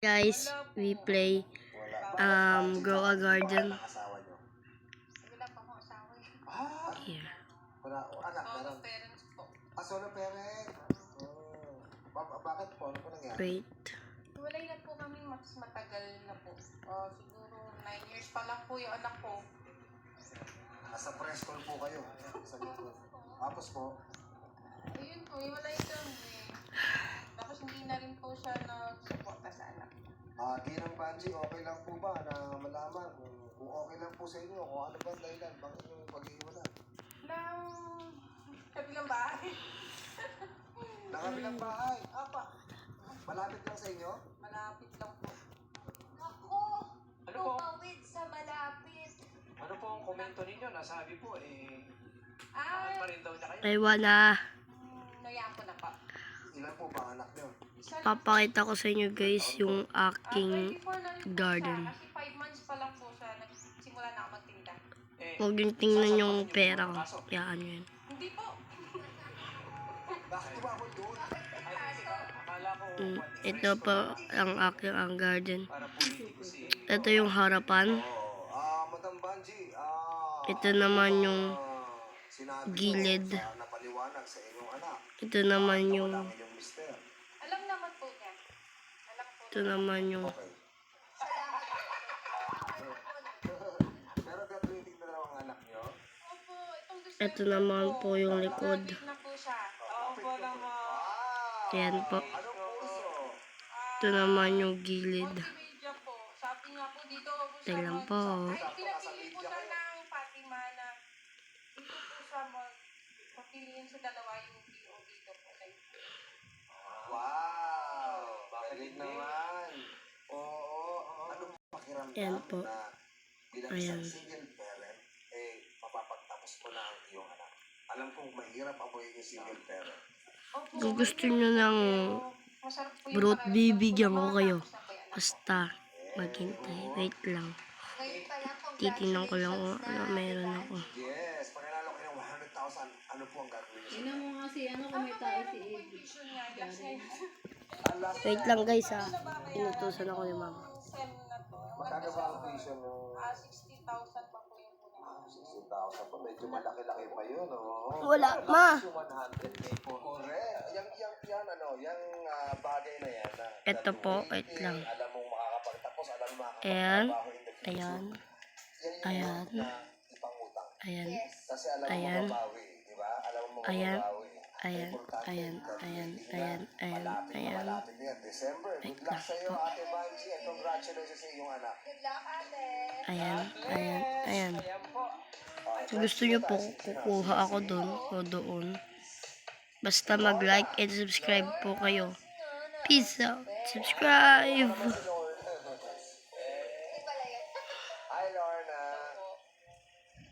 Guys, we play Grow a Garden. Here. Solo parent. Bakit po? Ano po nangyari? Wait. Walay na po kami mas matagal na po. Siguro 9 years pa lang po yung anak ko. Nasa preschool po kayo. Sa likod. Tapos po? Ayun po, walay kami. Tapos hindi na rin po siya nag-suporta sa anak. Ginang Banji, okay lang po ba na malaman kung okay lang po sa inyo, kung ano ba ang dahilan, bakit yung pag-iwanan? Nang kabilang bahay. Nakabilang bahay? Opo, Malapit lang sa inyo? malapit lang po. Ako, Ano po? tumawid sa malapit. Ano po ang komento ninyo? Nasabi po bakit pa rin daw niya kayo? I wanna Nayaan ko na po. Ilan po ba anak niyo? papakita ko sa inyo guys yung aking 24 na rin po garden. siya. Kasi 5 months pa lang po siya. Nagsimula na ako magtinda. Huwag yung tingnan yung pera ko. Yaan yun. Hindi po. Bakit tumabot doon? Akala ko Ito po ang garden. para politiko si... Ito yung harapan. Madam Banji, Ito naman yung sinabi gilid. ko sa napaliwanag sa inyong anak. Ito naman yung Ang inyong mister. Alam naman po niya. Alam po. ito naman yung Okay. Pero graduating na raw ang anak niyo? Opo, itong gusto ito naman po yung likod. Graduate na po siya. Opo naman. Ayan po. Anong kurso? Ito naman yung gilid. Multimedia po. Sabi nga po dito po sa Ito lang po. Ay, pinapili po siya ng Fatima na dito po sa papiliin sa dalawa yung PO dito po. Wow! Bakit naman? Oo. Anong pakiramdam Ayan po. na bilang Ayan. isang single parent, mapapagtapos mo na ang iyong anak? Alam kong mahirap ang pagiging single parent. Opo, Kung gusto nyo ng masarap po yung fruit, pakiramdam bibigyan po ko na kayo. matapos na po yung anak. Basta maghintay. Wait lang. Ngayon pa lang, Titingnan ko lang kung congratulations ano na, meron Ate ako. Yes, pag nanalo kayo ng 100,000, ano po ang gagawin niyo? Ina mo nga si ano kung may Ano tao meron si po po Ed. yung vision niya? Last night. Ang last Wait lang guys ha. Inutusan ako ni mama. Sem na to. magkano ba ang tuition mo? 60,000 pa po yung una. 60,000 po, medyo malaki-laki pa yun, oh. Wala, ma. Yung 100K po. Correct. Yung bagay na yan. Na Ito po, wait lang. Alam mong makakapagtapos, alam mo Ayan. makakapagtrabaho in the future. Ayan. Yan yung Ayan. na ipangutang. Ayan. Kasi alam mo Ayan. mababawi, di ba? Alam mo Ayan. mababawi. Ayan. Importante, Ayan. Ayan. Ayan. Ayan. Malapit na Ayan. malapit na yan. December. Good luck sa iyo, Ate Banji. And congratulations sa iyong anak. Good luck, Ate. Ayan. Ayan. Ayan. Ayan po. Kung gusto nyo po, kukuha ako dun o doon. Basta mag-like and subscribe po kayo. Peace out. Subscribe.